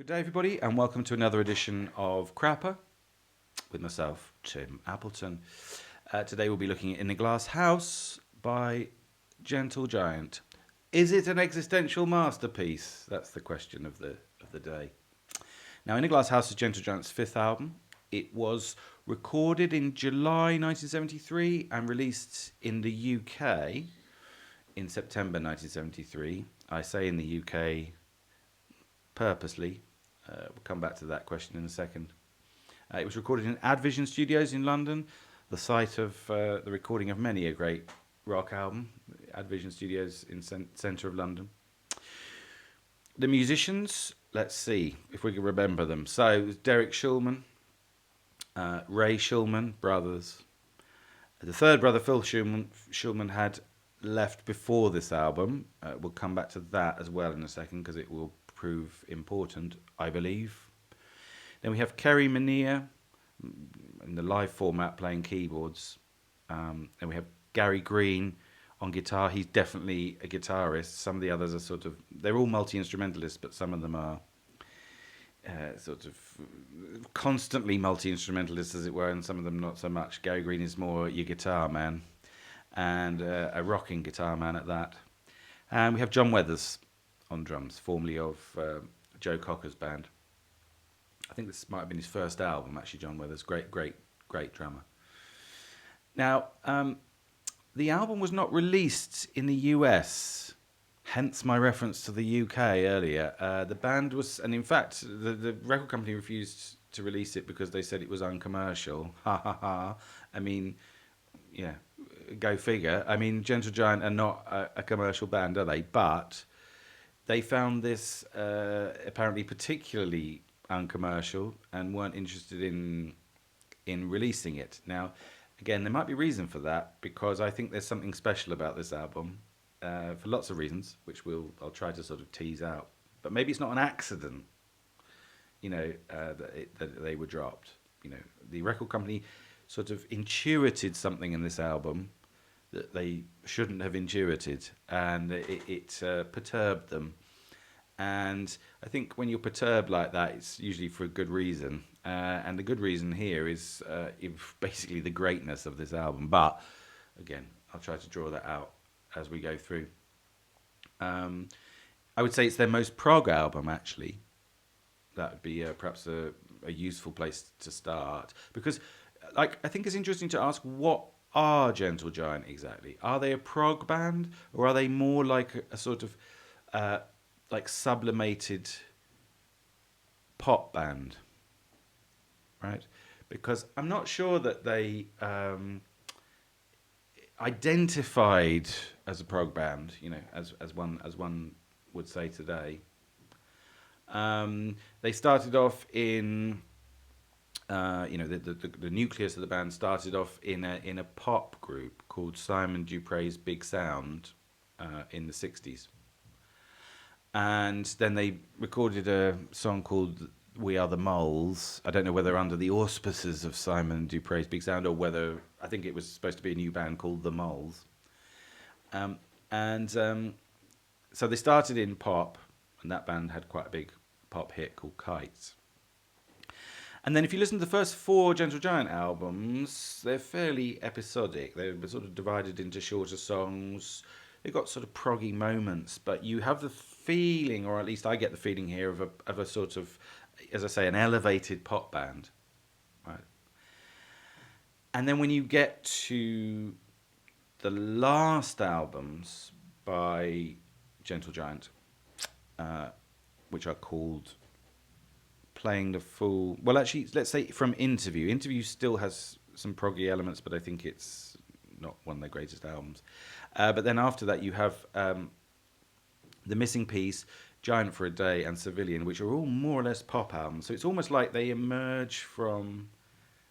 Good day, everybody, and welcome to another edition of Crapper with myself, Tim Appleton. Today we'll be looking at In the Glass House by Gentle Giant. Is it an existential masterpiece? That's the question of the day. Now, In the Glass House is Gentle Giant's fifth album. It was recorded in July 1973 and released in the UK in September 1973. I say in the UK purposely. We'll come back to that question in a second. It was recorded in Advision Studios in London, the site of the recording of many a great rock album. Advision Studios in centre of London. The musicians, let's see if we can remember them. So it was Derek Shulman, Ray Shulman, brothers. The third brother, Phil Shulman, had left before this album. We'll come back to that as well in a second because it will prove important, I believe. Then we have Kerry Mania in the live format playing keyboards. Then we have Gary Green on guitar. He's definitely a guitarist. Some of the others are they're all multi-instrumentalists, but some of them are constantly multi-instrumentalists, as it were, and some of them not so much. Gary Green is more your guitar man, and a rocking guitar man at that. And we have John Weathers on drums, formerly of Joe Cocker's band. I think this might have been his first album, actually, John Weathers. Great drummer. Now, the album was not released in the US, hence my reference to the UK earlier. The band was, and in fact, the record company refused to release it because they said it was uncommercial. Ha ha ha. I mean, yeah, go figure. I mean, Gentle Giant are not a commercial band, are they? But they found this apparently particularly uncommercial and weren't interested in releasing it. Now, again, there might be reason for that because I think there's something special about this album for lots of reasons, which I'll try to sort of tease out. But maybe it's not an accident, that they were dropped. The record company sort of intuited something in this album that they shouldn't have intuited, and it perturbed them. And I think when you're perturbed like that, it's usually for a good reason. And the good reason here is basically the greatness of this album. But again, I'll try to draw that out as we go through. I would say it's their most prog album, actually. That would be perhaps a useful place to start. Because I think it's interesting to ask, what are Gentle Giant exactly? Are they a prog band, or are they more like a sort of like sublimated pop band? Right? Because I'm not sure that they identified as a prog band, as one would say today. They started off in the nucleus of the band started off in a pop group called Simon Dupre's Big Sound in the 60s. And then they recorded a song called We Are the Moles. I don't know whether under the auspices of Simon Dupre's Big Sound or whether, I think it was supposed to be a new band called The Moles. So they started in pop, and that band had quite a big pop hit called Kites. And then if you listen to the first four Gentle Giant albums, they're fairly episodic. They're sort of divided into shorter songs. They've got sort of proggy moments, but you have the feeling, or at least I get the feeling here, of a sort of, as I say, an elevated pop band. Right. And then when you get to the last albums by Gentle Giant, which are called Playing the Fool. Well, actually, let's say from Interview. Interview still has some proggy elements, but I think it's not one of their greatest albums. But then after that, you have The Missing Piece, Giant for a Day, and Civilian, which are all more or less pop albums. So it's almost like they emerge from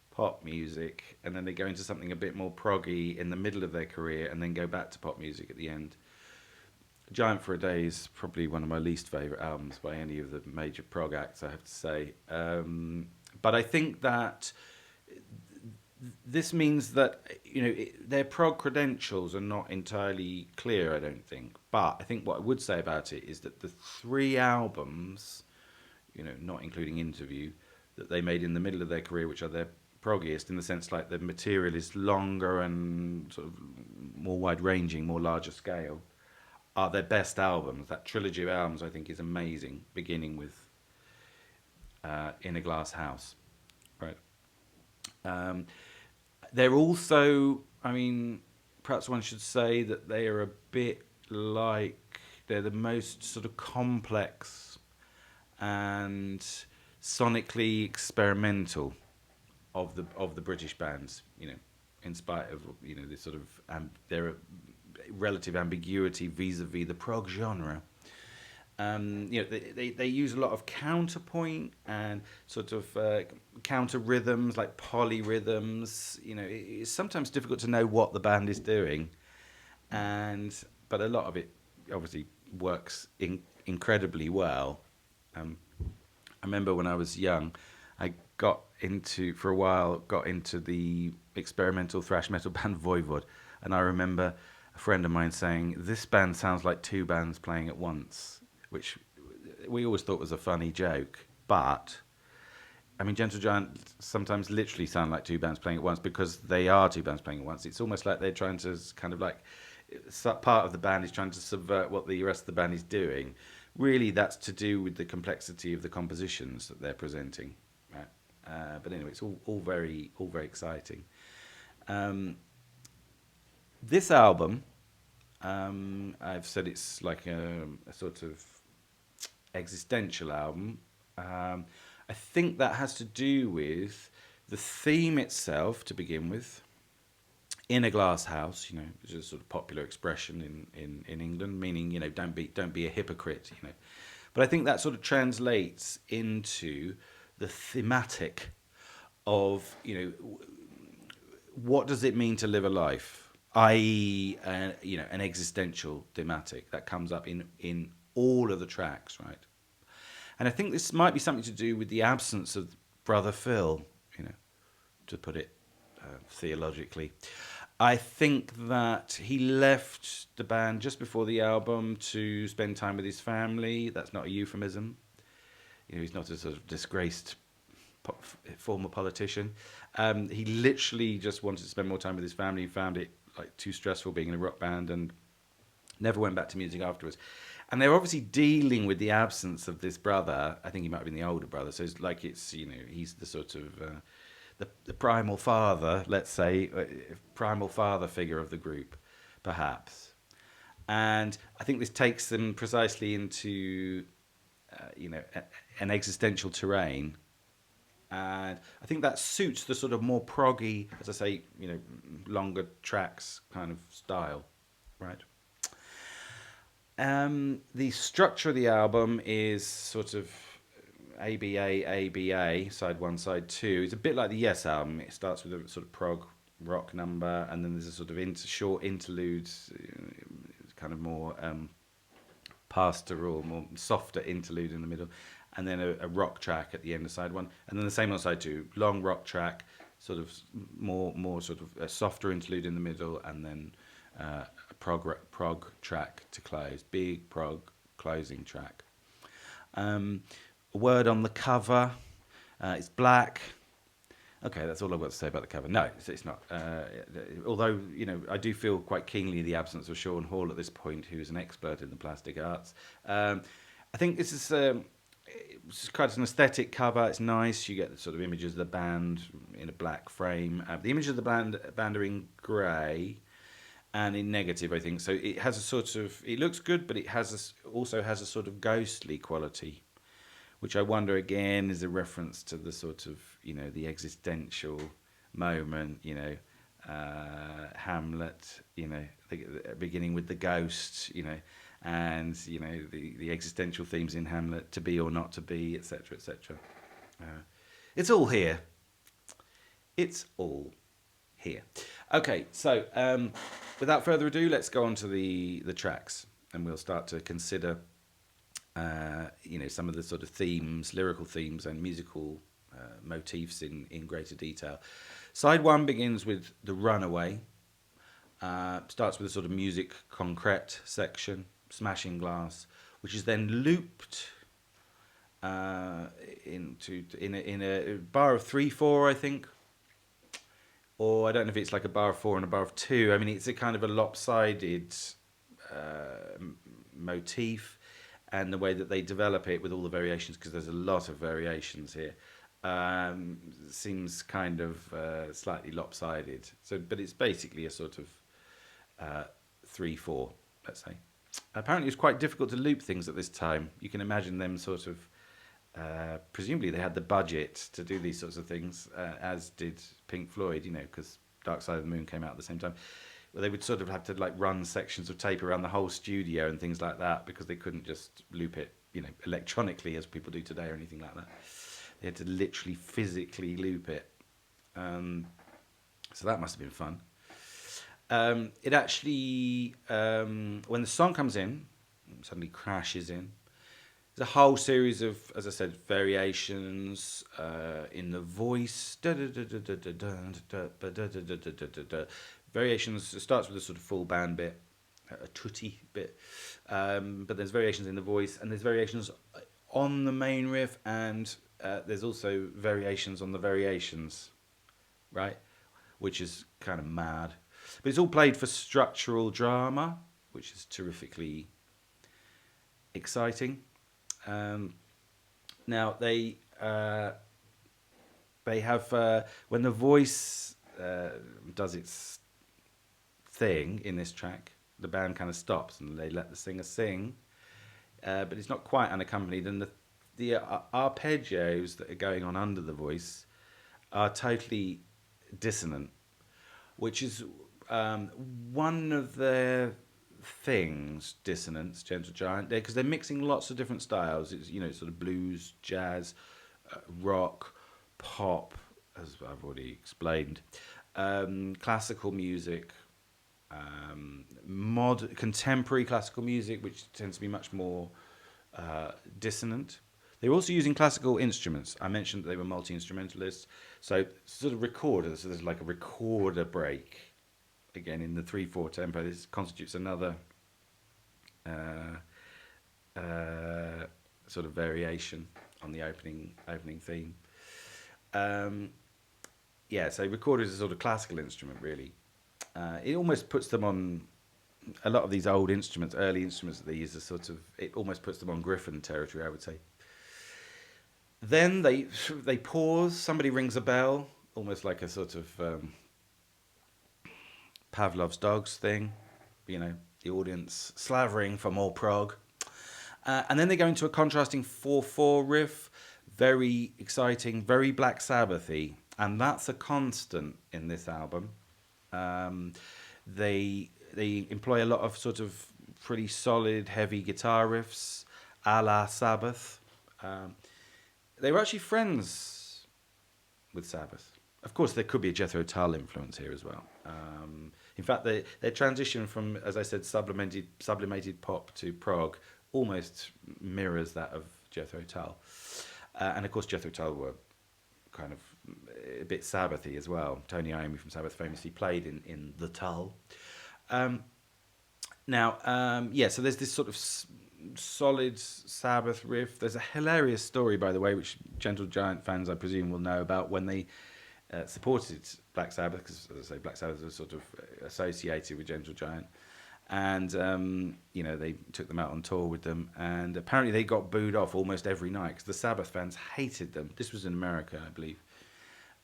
pop music, and then they go into something a bit more proggy in the middle of their career, and then go back to pop music at the end. Giant for a Day is probably one of my least favourite albums by any of the major prog acts, I have to say. But I think that this means that their prog credentials are not entirely clear, I don't think. But I think what I would say about it is that the three albums not including Interview, that they made in the middle of their career, which are their proggiest in the sense like the material is longer and sort of more wide-ranging, more larger scale, are their best albums. That trilogy of albums, I think, is amazing, beginning with In a Glass House, right? Um, they're also, I mean, perhaps one should say that they are a bit like, they're the most sort of complex and sonically experimental of the British bands, in spite of this sort of their relative ambiguity vis-a-vis the prog genre. They use a lot of counterpoint and sort of counter rhythms, like polyrhythms. It's sometimes difficult to know what the band is doing, but a lot of it obviously works incredibly well. I remember when I was young, I got into the experimental thrash metal band Voivod, and I remember a friend of mine saying, "This band sounds like two bands playing at once," which we always thought was a funny joke. But I mean, Gentle Giant sometimes literally sound like two bands playing at once because they are two bands playing at once. It's almost like they're trying to kind of like, part of the band is trying to subvert what the rest of the band is doing. Really, that's to do with the complexity of the compositions that they're presenting. Right? But anyway, it's all very exciting. This album, I've said it's like a sort of existential album. I think that has to do with the theme itself to begin with. In a glass house, which is a sort of popular expression in England, meaning don't be a hypocrite, But I think that sort of translates into the thematic of what does it mean to live a life, i.e., an existential thematic that comes up in all of the tracks, right? And I think this might be something to do with the absence of Brother Phil, to put it theologically. I think that he left the band just before the album to spend time with his family. That's not a euphemism. He's not a sort of disgraced former politician. He literally just wanted to spend more time with his family. He found it like too stressful being in a rock band and never went back to music afterwards. And they're obviously dealing with the absence of this brother. I think he might have been the older brother. So it's like he's the sort of the primal father, let's say, primal father figure of the group, perhaps. And I think this takes them precisely into an existential terrain. And I think that suits the sort of more proggy, as I say, longer tracks kind of style, right? The structure of the album is sort of ABA, ABA, side one, side two. It's a bit like the Yes album. It starts with a sort of prog rock number, and then there's a sort of short interludes, kind of more pastoral, more softer interlude in the middle, and then a rock track at the end of side one, and then the same on side two, long rock track, sort of more sort of a softer interlude in the middle, and then a prog track to close, big prog closing track. A word on the cover, it's black. Okay, that's all I've got to say about the cover. No, it's not. Although, I do feel quite keenly the absence of Sean Hall at this point, who's an expert in the plastic arts. I think this is it's quite an aesthetic cover. It's nice. You get the sort of images of the band in a black frame. The images of the band are in grey and in negative, I think. So it has a sort of, it looks good, but it also has a sort of ghostly quality, which I wonder again is a reference to the sort of, the existential moment, Hamlet, beginning with the ghost, and, the existential themes in Hamlet, to be or not to be, etc., etc. It's all here. It's all here. Okay, so without further ado, let's go on to the tracks, and we'll start to consider some of the sort of themes, lyrical themes and musical motifs in greater detail. Side one begins with the Runaway. Starts with a sort of musique concrète section, Smashing Glass, which is then looped uh, in a bar of 3/4, I think, or I don't know if it's like a bar of 4 and a bar of 2. I mean, it's a kind of a lopsided motif, and the way that they develop it with all the variations, because there's a lot of variations here, seems kind of slightly lopsided. So, but it's basically a sort of 3/4, let's say. Apparently, it's quite difficult to loop things at this time. You can imagine them sort of. Presumably, they had the budget to do these sorts of things, as did Pink Floyd. Because Dark Side of the Moon came out at the same time. Well, they would sort of have to like run sections of tape around the whole studio and things like that, because they couldn't just loop it, electronically as people do today or anything like that. They had to literally physically loop it. So that must have been fun. It actually, when the song comes in, suddenly crashes in. There's a whole series of, as I said, variations in the voice. Variations. It starts with a sort of full band bit, a tutti bit, but there's variations in the voice, and there's variations on the main riff, and there's also variations on the variations, right? Which is kind of mad. But it's all played for structural drama, which is terrifically exciting. Now they have when the voice does its thing in this track, the band kind of stops and they let the singer sing, but it's not quite unaccompanied, and the arpeggios that are going on under the voice are totally dissonant, which is one of their things, dissonance, Gentle Giant, because they're mixing lots of different styles. It's sort of blues, jazz, rock, pop, as I've already explained, classical music, contemporary classical music, which tends to be much more dissonant. They're also using classical instruments. I mentioned that they were multi-instrumentalists, so sort of recorders. So there's like a recorder break. Again, in the 3/4 tempo, this constitutes another sort of variation on the opening theme. So recorders is a sort of classical instrument, really. It almost puts them on a lot of these old instruments, early instruments that they use. It almost puts them on Griffin territory, I would say. Then they pause. Somebody rings a bell, almost like a sort of Pavlov's dogs thing, the audience slavering for more prog. And then they go into a contrasting 4/4 riff, very exciting, very Black Sabbath-y, and that's a constant in this album. They employ a lot of sort of pretty solid, heavy guitar riffs, a la Sabbath. They were actually friends with Sabbath. Of course, there could be a Jethro Tull influence here as well. In fact, their transition from, as I said, sublimated pop to prog almost mirrors that of Jethro Tull. And of course, Jethro Tull were kind of a bit Sabbathy as well. Tony Iommi from Sabbath famously played in The Tull. So there's this sort of solid Sabbath riff. There's a hilarious story, by the way, which Gentle Giant fans, I presume, will know about when they supported Black Sabbath, because, as I say, Black Sabbath was sort of associated with Gentle Giant. And, they took them out on tour with them. And apparently they got booed off almost every night because the Sabbath fans hated them. This was in America, I believe.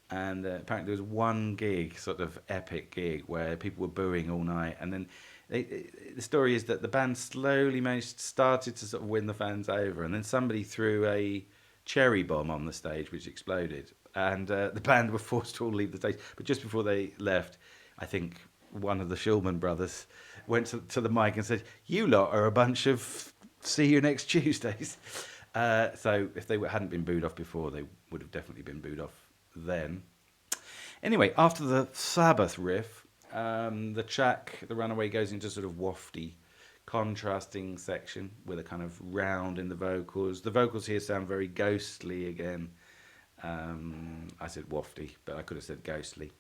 And apparently there was one gig, sort of epic gig, where people were booing all night. And then the story is that the band slowly started to sort of win the fans over. And then somebody threw a cherry bomb on the stage, which exploded. And the band were forced to all leave the stage. But just before they left, I think one of the Shulman brothers went to the mic and said, "You lot are a bunch of see you next Tuesdays." So if they hadn't been booed off before, they would have definitely been booed off then. Anyway, after the Sabbath riff, the track, The Runaway, goes into sort of wafty, contrasting section with a kind of round in the vocals. The vocals here sound very ghostly again. I said wafty, but I could have said ghostly.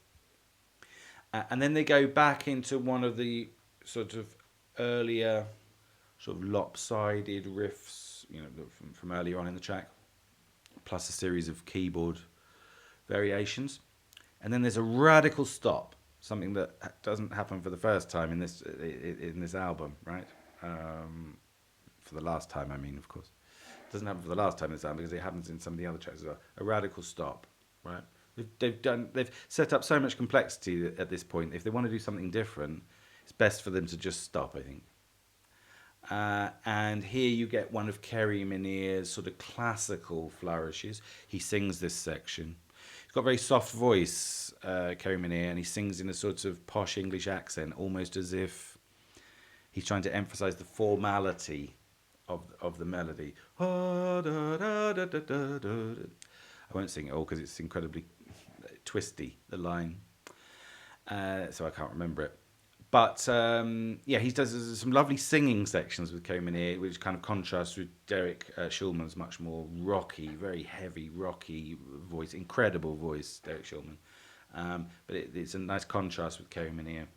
And then they go back into one of the sort of earlier, sort of lopsided riffs, from earlier on in the track. plus a series of keyboard variations. And then there's a radical stop, something that doesn't happen for the first time in this album, right? For the last time, I mean, of course. It doesn't happen for the last time in this album because it happens in some of the other tracks as well. A radical stop, right? They've set up so much complexity at this point. If they want to do something different, it's best for them to just stop, I think. And here you get one of Kerry Minear's sort of classical flourishes. He sings this section. He's got a very soft voice, Kerry Minear, and he sings in a sort of posh English accent, almost as if he's trying to emphasise the formality of the melody. I won't sing it all because it's incredibly twisty, the line, so I can't remember it. But yeah, he does some lovely singing sections with Kerry Minear, which kind of contrasts with Derek Schulman's much more rocky, very heavy, rocky voice, incredible voice, Derek Schulman. But it's a nice contrast with Kerry Minear.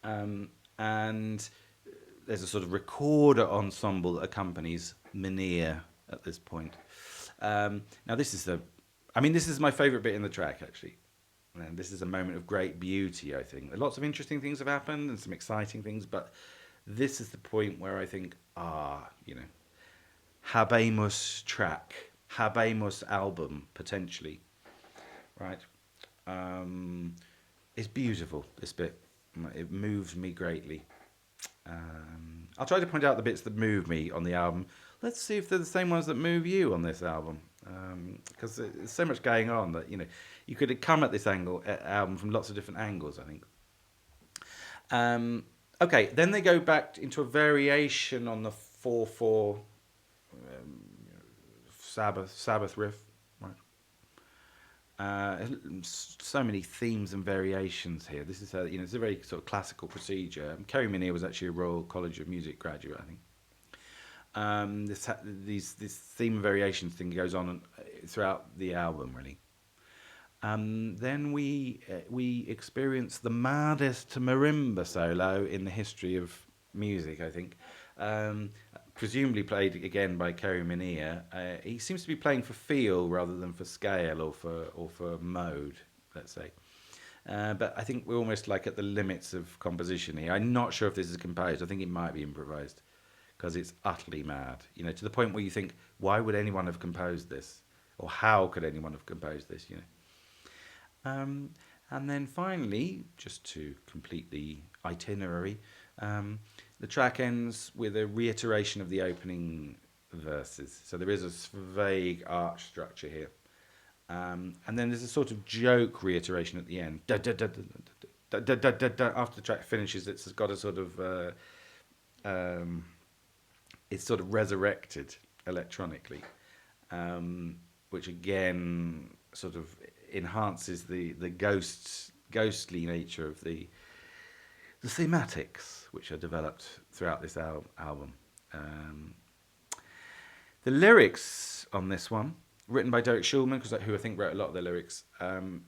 And there's a sort of recorder ensemble that accompanies Minear at this point. Now this is my favourite bit in the track, actually. And this is a moment of great beauty, I think. Lots of interesting things have happened and some exciting things, but this is the point where I think, habemus track, habemus album, potentially, right? It's beautiful, this bit. It moves me greatly. I'll try to point out the bits that move me on the album. Let's see if they're the same ones that move you on this album. Because there's so much going on that, you could come at this album from lots of different angles, I think. Okay, then they go back into a variation on the 4/4 Sabbath riff, right? So many themes and variations here. This is it's a very sort of classical procedure. Kerry Minear was actually a Royal College of Music graduate, I think. This theme variation thing goes on throughout the album, really. Then we experience the maddest marimba solo in the history of music, I think. Presumably played again by Kerry Minear. He seems to be playing for feel rather than for scale or for mode, let's say. But I think we're almost like at the limits of composition here. I'm not sure if this is composed. I think it might be improvised because it's utterly mad. To the point where you think, why would anyone have composed this, or how could anyone have composed this? And then finally, just to complete the itinerary, the track ends with a reiteration of the opening verses. So there is a vague arch structure here. And then there's a sort of joke reiteration at the end. After the track finishes, it's got a sort of... it's sort of resurrected electronically, which again sort of enhances the ghostly nature of the thematics which are developed throughout this album. The lyrics on this one, written by Derek Schulman, who I think wrote a lot of the lyrics,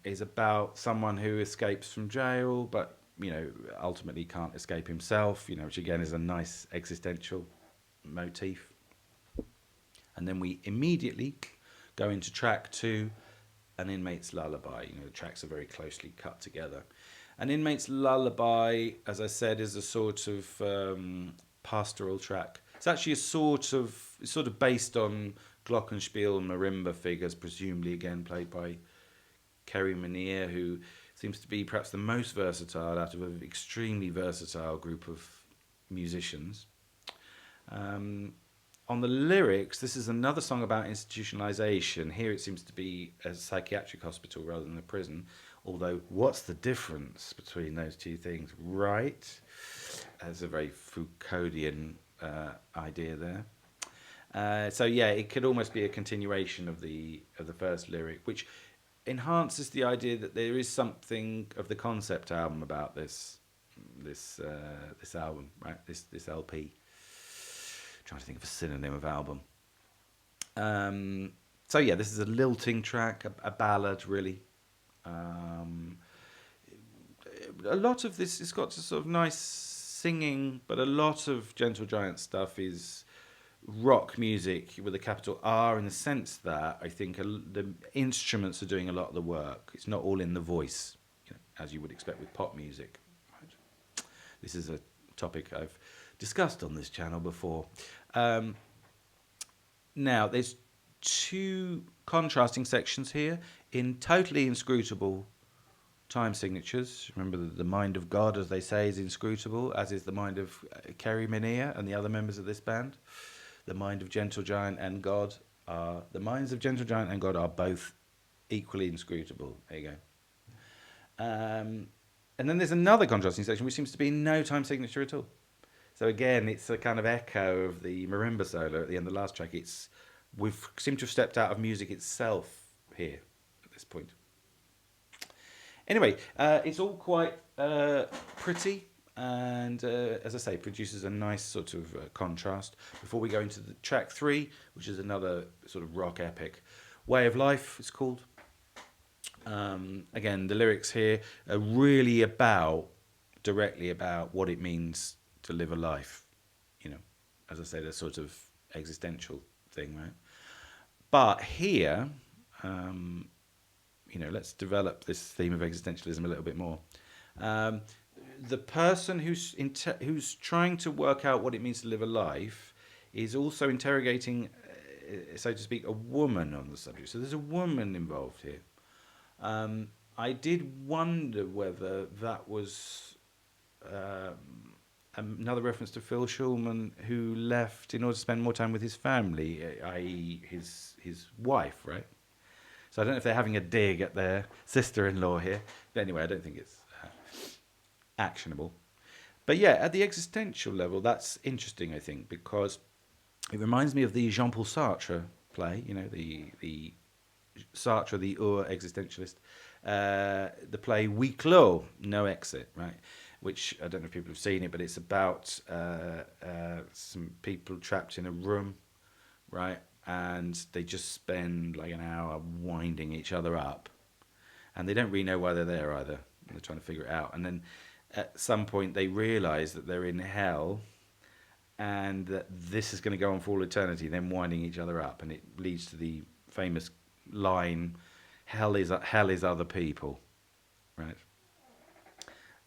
is about someone who escapes from jail, but ultimately can't escape himself. Which again is a nice existential motif. And then we immediately go into track 2, An Inmate's Lullaby. The tracks are very closely cut together. An Inmate's Lullaby, as I said, is a sort of pastoral track. It's actually sort of based on glockenspiel and marimba figures, presumably again played by Kerry Minear, who seems to be perhaps the most versatile out of an extremely versatile group of musicians. On the lyrics, this is another song about institutionalization. Here it seems to be a psychiatric hospital rather than a prison. Although, what's the difference between those two things, right? That's a very Foucauldian idea there. So yeah, it could almost be a continuation of the first lyric, which enhances the idea that there is something of the concept album about this album, right? This LP. Trying to think of a synonym of album. So yeah, this is a lilting track, a ballad, really. A lot of this has got sort of nice singing, but a lot of Gentle Giant stuff is rock music with a capital R, in the sense that I think the instruments are doing a lot of the work. It's not all in the voice, as you would expect with pop music. Right? This is a topic I've discussed on this channel before. Now, there's two contrasting sections here in totally inscrutable time signatures. Remember, the mind of God, as they say, is inscrutable, as is the mind of Kerry Minea and the other members of this band. The mind of Gentle Giant and God the minds of Gentle Giant and God are both equally inscrutable. There you go. And then there's another contrasting section which seems to be no time signature at all. So again, it's a kind of echo of the marimba solo at the end of the last track. We've seemed to have stepped out of music itself here at this point. Anyway, it's all quite pretty, and as I say, produces a nice sort of contrast. Before we go into the track 3, which is another sort of rock epic, Way of Life, it's called. Again, the lyrics here are really directly about what it means to live a life. As I say, the sort of existential thing, right? But here, let's develop this theme of existentialism a little bit more. The person who's trying to work out what it means to live a life is also interrogating, so to speak, a woman on the subject. So there's a woman involved here. I did wonder whether that was another reference to Phil Schulman, who left in order to spend more time with his family, i.e. his wife, right? So I don't know if they're having a dig at their sister-in-law here. But anyway, I don't think it's actionable. But yeah, at the existential level, that's interesting, I think, because it reminds me of the Jean-Paul Sartre play, the Sartre, the existentialist, the play Huis Clos, No Exit, right? Which, I don't know if people have seen it, but it's about some people trapped in a room, right? And they just spend like an hour winding each other up. And they don't really know why they're there either. They're trying to figure it out. And then at some point they realise that they're in hell and that this is going to go on for all eternity, them winding each other up. And it leads to the famous line, hell is other people, right?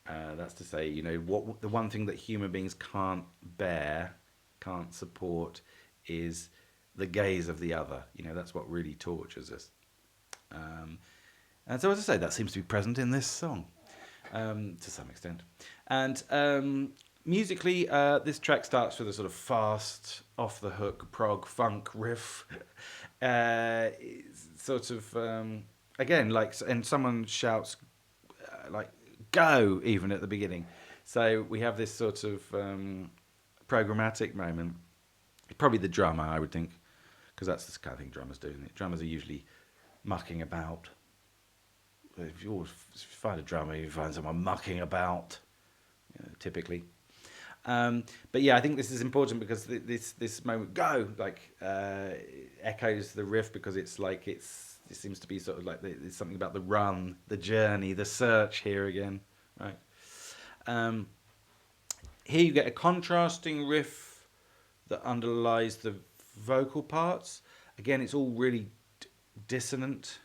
That's to say, what the one thing that human beings can't support is the gaze of the other. That's what really tortures us. And so, as I say, that seems to be present in this song to some extent. And musically, this track starts with a sort of fast, off-the-hook prog funk riff. Sort of, again, and someone shouts, go, even at the beginning. So we have this sort of programmatic moment. Probably the drummer, I would think, because that's the kind of thing drummers do. Drummers are usually mucking about. If you find a drummer, you find someone mucking about, typically. But yeah, I think this is important because this moment, go, echoes the riff, because it seems to be sort of like there's something about the run, the journey, the search here again, right? Here you get a contrasting riff that underlies the vocal parts. Again, it's all really dissonant.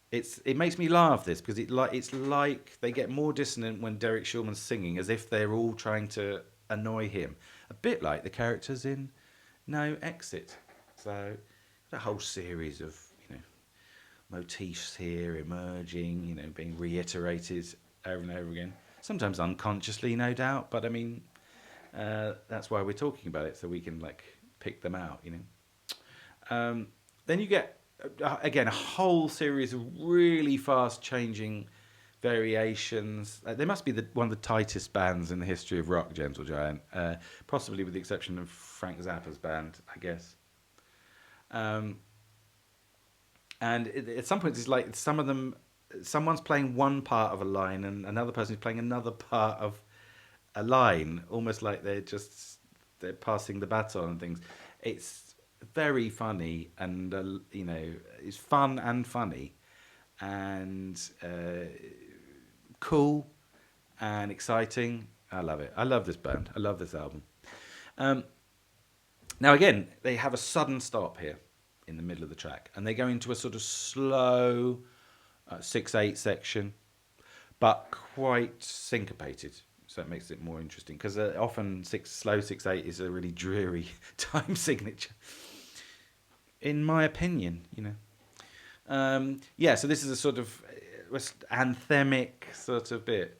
It makes me laugh, this, because it's like they get more dissonant when Derek Schulman's singing, as if they're all trying to annoy him. A bit like the characters in No Exit. So a whole series of motifs here emerging, being reiterated over and over again. Sometimes unconsciously, no doubt, but I mean, that's why we're talking about it, so we can pick them out, Then you get again a whole series of really fast changing variations. They must be one of the tightest bands in the history of rock, Gentle Giant, possibly with the exception of Frank Zappa's band, I guess. And at some points, it's like some of them, someone's playing one part of a line and another person is playing another part of a line, almost like they're passing the baton and things. It's very funny, and it's fun and funny, and cool and exciting. I love it. I love this band. I love this album. Now again, they have a sudden stop here in the middle of the track, and they go into a sort of slow 6/8 section, but quite syncopated. So it makes it more interesting because often slow 6/8 is a really dreary time signature, in my opinion. Yeah. So this is a sort of anthemic sort of bit.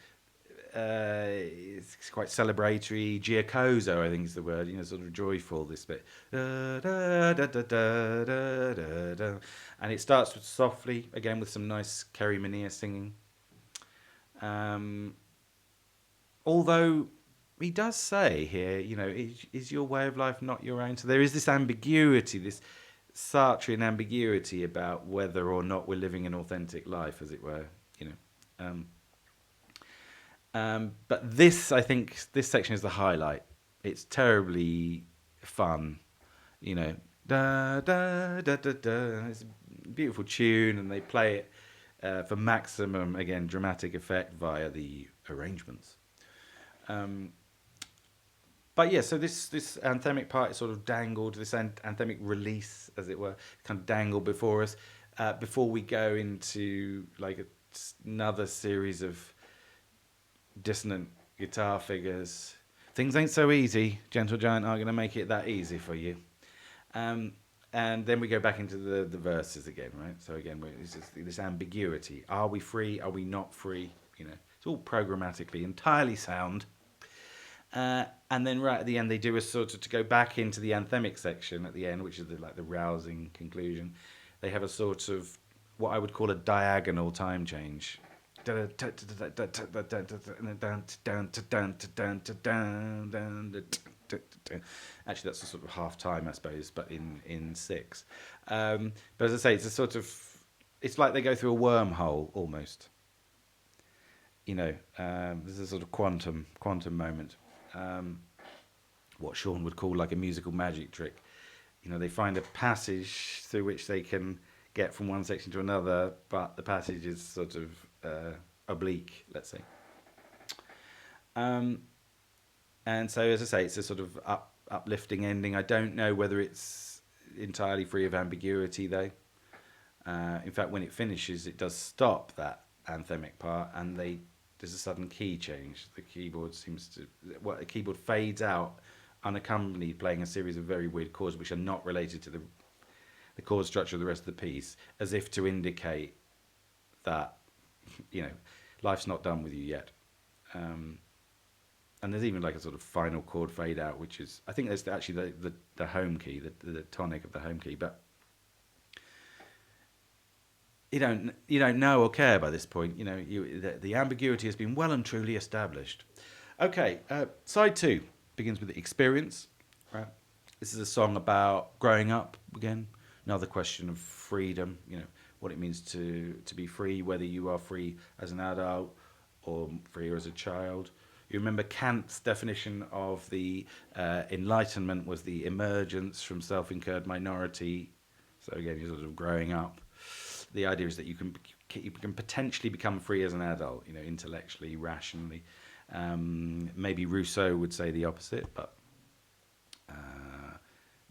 It's quite celebratory. Giacoso, I think is the word. Sort of joyful. This bit, da, da, da, da, da, da, da, da. And it starts with softly again with some nice Kerry Minnear singing. Although he does say here, is your way of life not your own? So there is this ambiguity, this Sartrean ambiguity about whether or not we're living an authentic life, as it were. But this, I think, this section is the highlight. It's terribly fun, Da da da da da. It's a beautiful tune, and they play it for maximum, again, dramatic effect via the arrangements. But yeah, so this anthemic part is sort of dangled, this anthemic release, as it were, kind of dangled before us, before we go into like another series of dissonant guitar figures. Things ain't so easy. Gentle Giant aren't going to make it that easy for you. And then we go back into the verses again, right? So again, it's just this ambiguity. Are we free? Are we not free? It's all programmatically entirely sound. And then right at the end, they do a sort of, to go back into the anthemic section at the end, which is the rousing conclusion. They have a sort of what I would call a diagonal time change. Actually, that's a sort of half time, I suppose, but in 6. But as I say, it's a sort of, it's like they go through a wormhole almost. There's a sort of quantum moment. What Sean would call like a musical magic trick. They find a passage through which they can get from one section to another, but the passage is sort of oblique, let's say. And so, as I say, it's a sort of uplifting ending. I don't know whether it's entirely free of ambiguity, though. In fact, when it finishes, it does stop that anthemic part, and there's a sudden key change. The keyboard the keyboard fades out unaccompanied, playing a series of very weird chords which are not related to the chord structure of the rest of the piece, as if to indicate that life's not done with you yet. And there's even like a sort of final chord fade out, which is, I think that's actually the home key, the tonic of the home key, but you don't know or care by this point. The ambiguity has been well and truly established. Okay, side 2 begins with the experience. Right, this is a song about growing up again. Another question of freedom. What it means to be free, whether you are free as an adult or free as a child. You remember Kant's definition of the Enlightenment was the emergence from self-incurred minority. So again, you're sort of growing up. The idea is that you can potentially become free as an adult, intellectually, rationally. Maybe Rousseau would say the opposite, but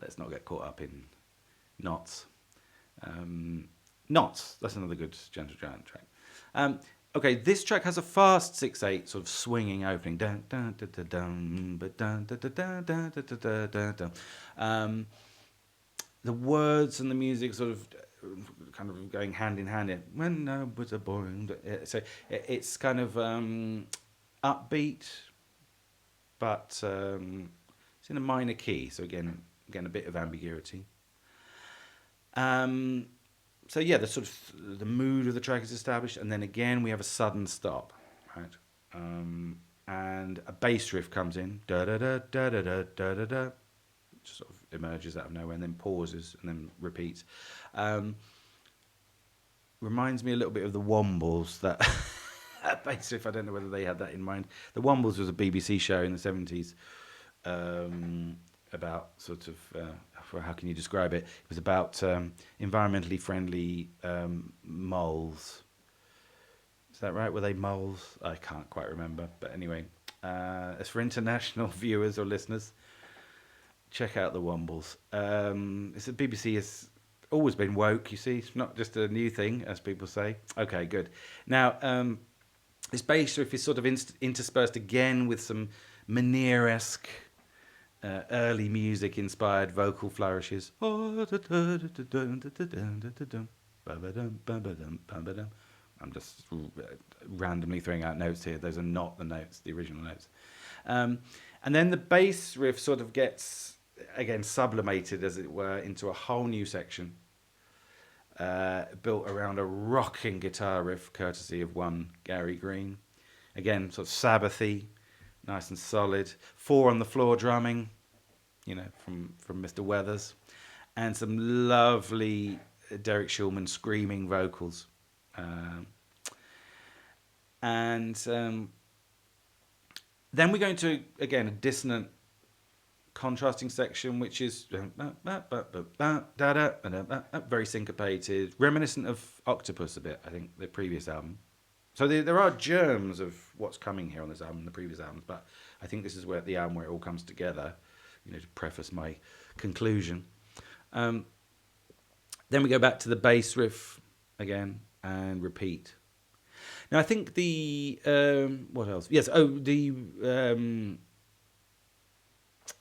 let's not get caught up in knots. Knots, that's another good Gentle Giant track. Okay, this track has a fast 6/8 sort of swinging opening. The words and the music sort of kind of going hand in hand. When I was a boy, so it's kind of upbeat, but it's in a minor key. So again, a bit of ambiguity. So yeah, the sort of the mood of the track is established, and then again we have a sudden stop, right? And a bass riff comes in, da da da da da da da da da, sort of emerges out of nowhere, and then pauses, and then repeats. Reminds me a little bit of the Wombles, that bass riff. I don't know whether they had that in mind. The Wombles was a BBC show in the 70s. About sort of, how can you describe it? It was about environmentally friendly moles. Is that right? Were they moles? I can't quite remember. But anyway, as for international viewers or listeners, check out the Wombles. It's the BBC has always been woke. You see, it's not just a new thing, as people say. Okay, good. Now, this bass riff is sort of interspersed again with some Meneer-esque early music-inspired vocal flourishes. I'm just randomly throwing out notes here. Those are not the notes, the original notes. And then the bass riff sort of gets, again, sublimated, as it were, into a whole new section built around a rocking guitar riff, courtesy of one Gary Green. Again, sort of Sabbathy, nice and solid. 4 on the floor drumming, from Mr. Weathers. And some lovely Derek Shulman screaming vocals. Then we go into, again, a dissonant contrasting section, which is very syncopated, reminiscent of Octopus a bit, I think, the previous album. So there are germs of what's coming here on this album, the previous albums, but I think this is where the album where it all comes together, to preface my conclusion. Then we go back to the bass riff again and repeat. Now I think the what else? Yes.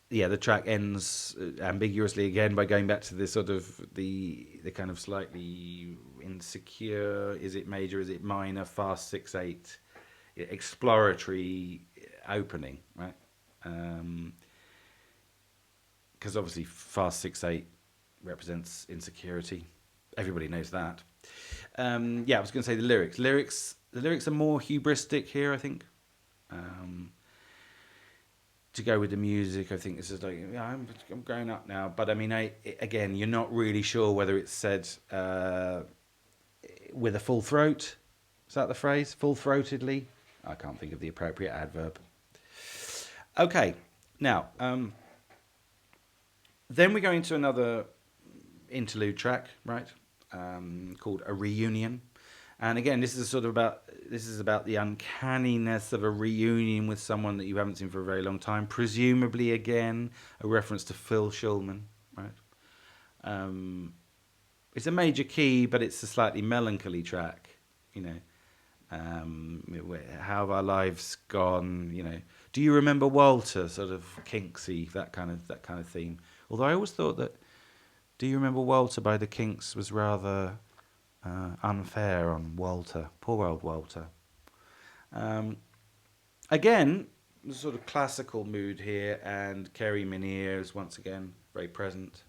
The track ends ambiguously again by going back to the sort of the kind of slightly insecure, is it major, is it minor, fast 6/8 exploratory opening, right? Because obviously fast 6/8 represents insecurity. Everybody knows that. I was going to say the lyrics. The lyrics are more hubristic here, I think. To go with the music, I think this is like, I'm growing up now. But I mean, again, you're not really sure whether it's said with a full throat. Is that the phrase? Full-throatedly? I can't think of the appropriate adverb. Okay, now, then we go into another interlude track, right? Called A Reunion. And again, this is about the uncanniness of a reunion with someone that you haven't seen for a very long time. Presumably, again, a reference to Phil Shulman, right? It's a major key, but it's a slightly melancholy track, how have our lives gone? Do you remember Walter? Sort of Kinksy, that kind of theme. Although I always thought that Do You Remember Walter by the Kinks was rather unfair on Walter, poor old Walter. Again, the sort of classical mood here, and Kerry Meneer is once again very present.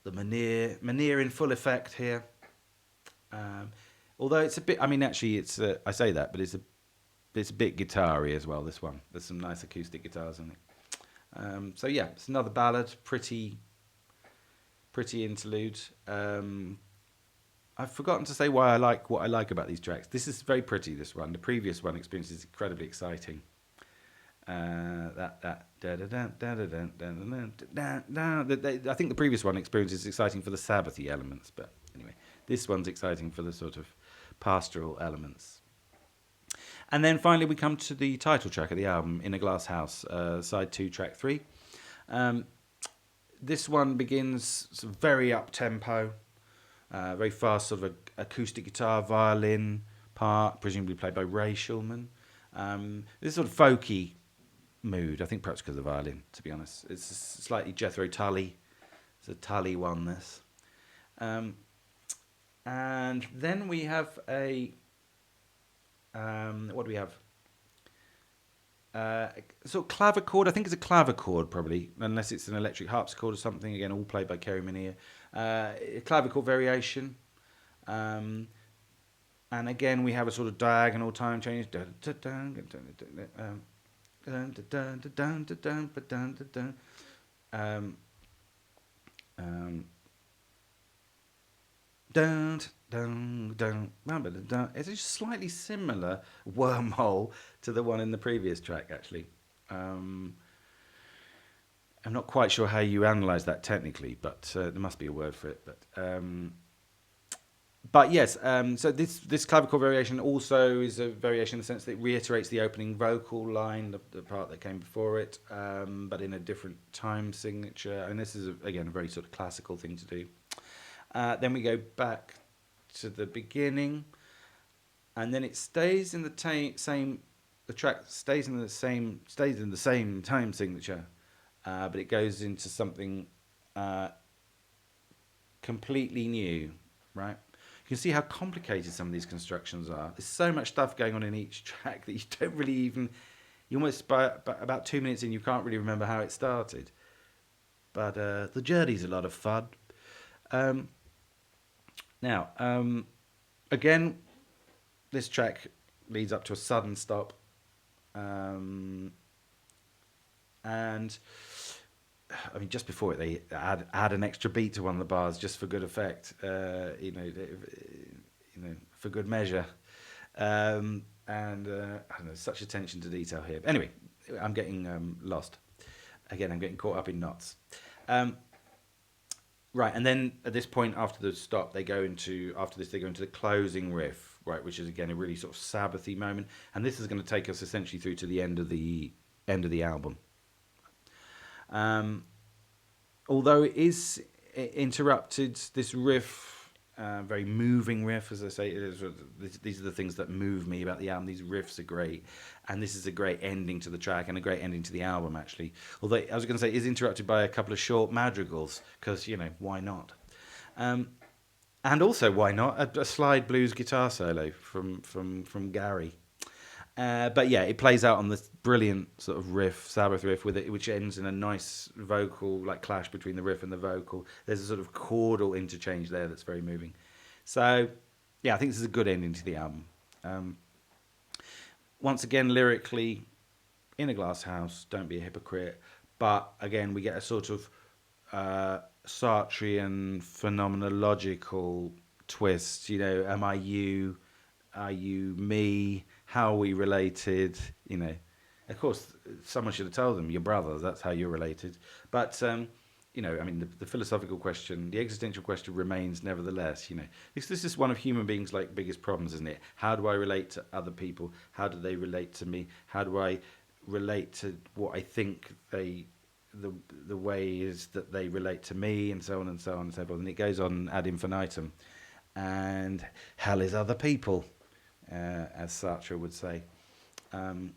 The Meneer in full effect here. Although it's a bit, actually it's I say that, but it's a bit guitar-y as well. This one, there's some nice acoustic guitars in it. It's another ballad, pretty interlude. I've forgotten to say what I like about these tracks. This is very pretty, this one. The previous one, Experience, is incredibly exciting. I think the previous one, Experience, is exciting for the Sabbathy elements, but anyway, this one's exciting for the sort of pastoral elements. And then finally we come to the title track of the album, In a Glass House, side 2, track 3. This one begins sort of very up-tempo, very fast sort of acoustic guitar, violin part, presumably played by Ray Shulman. This sort of folky mood, I think perhaps because of the violin, to be honest. It's slightly Jethro Tully. It's a Tully one, this. And then we have what do we have? Sort of clavichord. I think it's a clavichord, probably, unless it's an electric harpsichord or something. Again, all played by Kerry Meneer. A clavichord variation. And again, we have a sort of diagonal time change. It's a slightly similar wormhole to the one in the previous track, actually. I'm not quite sure how you analyse that technically, but there must be a word for it. But yes, so this clavichord variation also is a variation in the sense that it reiterates the opening vocal line, the part that came before it, but in a different time signature. And this is, again, a very sort of classical thing to do. Then we go back to the beginning, and then it stays in the same. The track stays in the same time signature, but it goes into something completely new, right? You can see how complicated some of these constructions are. There's so much stuff going on in each track that you don't really even... You almost, by about 2 minutes in, you can't really remember how it started. But the journey's a lot of fun. Now, again, this track leads up to a sudden stop. And... I mean, just before it, they add an extra beat to one of the bars just for good effect, you know, for good measure, and I don't know, such attention to detail here. But anyway, I'm getting lost. Again, I'm getting caught up in knots. Right, and then at this point, after the stop, they go into the closing riff, right, which is again a really sort of Sabbathy moment, and this is going to take us essentially through to the end of the album. Although it is interrupted, this riff, very moving riff, as I say, these are the things that move me about the album. These riffs are great, and this is a great ending to the track and a great ending to the album, actually. Although I was going to say, it is interrupted by a couple of short madrigals, because, you know, why not? And also, why not, a slide blues guitar solo from Gary. But yeah, it plays out on this brilliant sort of riff, Sabbath riff, with it, which ends in a nice vocal like clash between the riff and the vocal. There's a sort of chordal interchange there that's very moving. So yeah, I think this is a good ending to the album. Once again, lyrically, In a Glass House, Don't Be a Hypocrite. But again, we get a sort of Sartrean phenomenological twist. You know, am I you? Are you me? How are we related? You know, of course, someone should have told them, you're brothers, that's how you're related. But, you know, I mean, the philosophical question, the existential question remains nevertheless, you know. This is one of human beings' like biggest problems, isn't it? How do I relate to other people? How do they relate to me? How do I relate to what I think the way is that they relate to me, and so on and so on and so forth. And it goes on ad infinitum. And hell is other people. As Sartre would say. There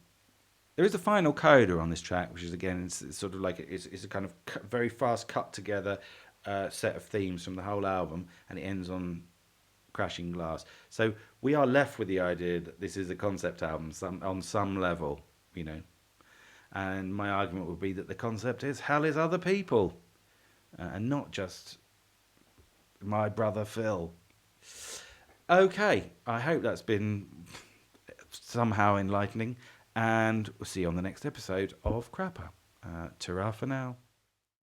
is a final coda on this track, which is, again, it's sort of like it's a kind of very fast cut together set of themes from the whole album, and it ends on Crashing Glass. So we are left with the idea that this is a concept album on some level, you know. And my argument would be that the concept is hell is other people, and not just my brother Phil. Okay, I hope that's been somehow enlightening, and we'll see you on the next episode of Crapper. Ta-ra for now.